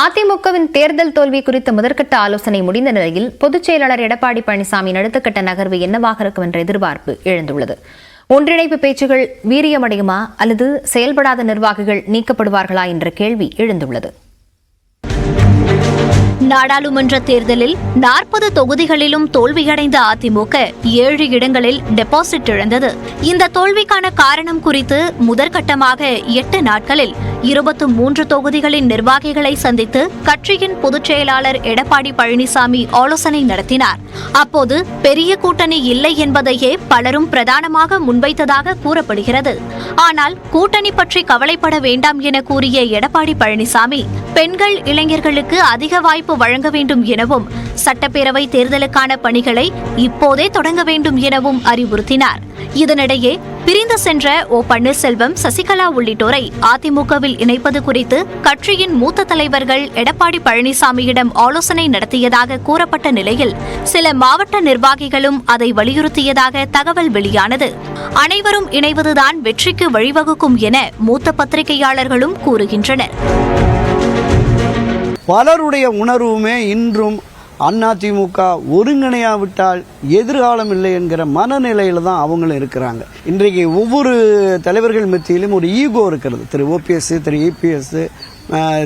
அதிமுகவின் தேர்தல் தோல்வி குறித்த முதற்கட்ட ஆலோசனை முடிந்த நிலையில் பொதுச் செயலாளர் எடப்பாடி பழனிசாமியின் அடுத்த கட்ட நகர்வு என்னவாக இருக்கும் என்ற எதிர்பார்ப்பு எழுந்துள்ளது. ஒன்றிணைப்பு பேச்சுகள் வீரியமடையுமா அல்லது செயல்படாத நிர்வாகிகள் நீக்கப்படுவார்களா என்ற கேள்வி எழுந்துள்ளது. நாடாளுமன்ற தேர்தலில் 40 தொகுதிகளிலும் தோல்வியடைந்த அதிமுக 7 இடங்களில் டெபாசிட் இழந்தது. இந்த தோல்விக்கான காரணம் குறித்து முதற்கட்டமாக 8 நாட்களில் 23 தொகுதிகளின் நிர்வாகிகளை சந்தித்து கட்சியின் பொதுச் செயலாளர் எடப்பாடி பழனிசாமி ஆலோசனை நடத்தினார். அப்போது பெரிய கூட்டணி இல்லை என்பதையே பலரும் பிரதானமாக முன்வைத்ததாக கூறப்படுகிறது. ஆனால் கூட்டணி பற்றி கவலைப்பட வேண்டாம் என கூறிய எடப்பாடி பழனிசாமி பெண்கள் இளைஞர்களுக்கு அதிக வாய்ப்பு வழங்க வேண்டும் எனவும் சட்டப்பேரவை தேர்தலுக்கான பணிகளை இப்போதே தொடங்க வேண்டும் எனவும் அறிவுறுத்தினார். இதனிடையே பிரிந்து சென்ற ஓ பன்னீர்செல்வம், சசிகலா உள்ளிட்டோரை அதிமுகவில் இணைப்பது குறித்து கட்சியின் மூத்த தலைவர்கள் எடப்பாடி பழனிசாமியிடம் ஆலோசனை நடத்தியதாக கூறப்பட்ட நிலையில் சில மாவட்ட நிர்வாகிகளும் அதை வலியுறுத்தியதாக தகவல் வெளியானது. அனைவரும் இணைவதுதான் வெற்றிக்கு வழிவகுக்கும் என மூத்த பத்திரிகையாளர்களும் கூறுகின்றனர். பலருடைய உணர்வுமே இன்றும் அதிமுக ஒருங்கிணையாவிட்டால் எதிர்காலம் இல்லை என்கிற மனநிலையில தான் அவங்களும் இருக்கிறாங்க. இன்றைக்கு ஒவ்வொரு தலைவர்கள் மத்தியிலும் ஒரு ஈகோ இருக்கிறது. திரு ஓபிஎஸ், திரு இபிஎஸ்,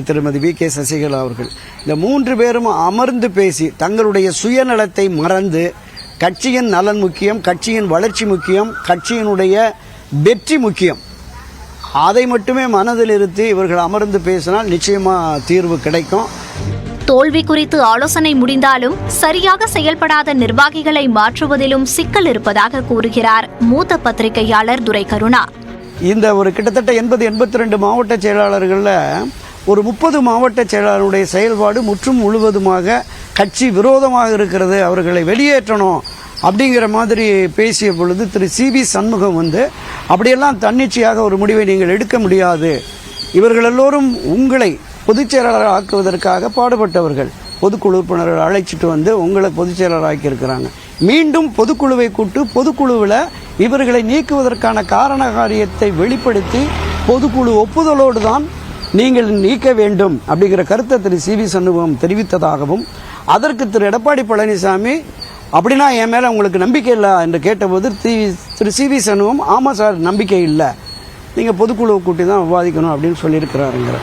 திருமதி வி.கே. சசிகலா அவர்கள், இந்த 3 பேரும் அமர்ந்து பேசி தங்களுடைய சுயநலத்தை மறந்து கட்சியின் நலன் முக்கியம், கட்சியின் வளர்ச்சி முக்கியம், கட்சியினுடைய வெற்றி முக்கியம், அதை மட்டுமே மனதில் இருத்தி இவர்கள் அமர்ந்து பேசினால் நிச்சயமா தீர்வு கிடைக்கும். தோல்வி குறித்து ஆலோசனை முடிந்தாலும் சரியாக செயல்படாத நிர்வாகிகளை மாற்றுவதிலும் சிக்கல் இருப்பதாக கூறுகிறார் மூத்த பத்திரிகையாளர் துரை கருணா. இந்த ஒரு கிட்டத்தட்ட 82 மாவட்ட செயலாளர்களில் ஒரு 30 மாவட்ட செயலாளருடைய செயல்பாடு முற்றும் முழுவதுமாக கட்சி விரோதமாக இருக்கிறது, அவர்களை வெளியேற்றணும் அப்படிங்கிற மாதிரி பேசிய பொழுது திரு சி.வி. சண்முகம் அப்படியெல்லாம் தன்னிச்சையாக ஒரு முடிவை நீங்கள் எடுக்க முடியாது, இவர்கள் எல்லோரும் உங்களை பொதுச் செயலாளர் ஆக்குவதற்காக பாடுபட்டவர்கள், பொதுக்குழு உறுப்பினர்கள் அழைச்சிட்டு உங்களை பொதுச் செயலாளர் ஆக்கியிருக்கிறாங்க, மீண்டும் பொதுக்குழுவை கூட்டு பொதுக்குழுவில் இவர்களை நீக்குவதற்கான காரண காரியத்தை வெளிப்படுத்தி பொதுக்குழு ஒப்புதலோடு தான் நீங்கள் நீக்க வேண்டும் அப்படிங்கிற கருத்தை திரு சி.வி. சண்முகம் தெரிவித்ததாகவும், அதற்கு திரு எடப்பாடி பழனிசாமி அப்படின்னா என் மேலே உங்களுக்கு நம்பிக்கை இல்லை என்று கேட்டபோது திரு சி.வி. சண்முகம் ஆமாம் சார், நம்பிக்கை இல்லை, நீங்கள் பொதுக்குழுவை கூட்டி தான் விவாதிக்கணும் அப்படின்னு சொல்லியிருக்கிறாருங்கிற.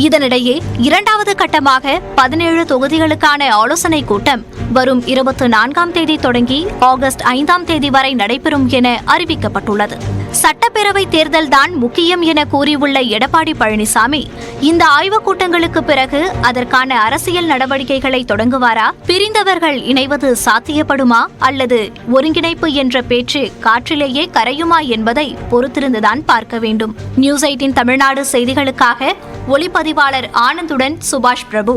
இதனிடையே 2வது கட்டமாக 17 தொகுதிகளுக்கான ஆலோசனை கூட்டம் வரும் 24ஆம் தேதி தொடங்கி ஆகஸ்ட் 5ஆம் தேதி வரை நடைபெறும் என அறிவிக்கப்பட்டுள்ளது. சட்டப்பேரவை தேர்தல் தான் முக்கியம் என கூறியுள்ள எடப்பாடி பழனிசாமி இந்த ஆய்வுக் கூட்டங்களுக்கு பிறகு அதற்கான அரசியல் நடவடிக்கைகளை தொடங்குவாரா, பிரிந்தவர்கள் இணைவது சாத்தியப்படுமா அல்லது ஒருங்கிணைப்பு என்ற பேச்சு காற்றிலேயே கரையுமா என்பதை பொறுத்திருந்துதான் பார்க்க வேண்டும். நியூஸ் 18 தமிழ்நாடு செய்திகளுக்காக ஒளிப்பதிவாளர் ஆனந்துடன் சுபாஷ் பிரபு.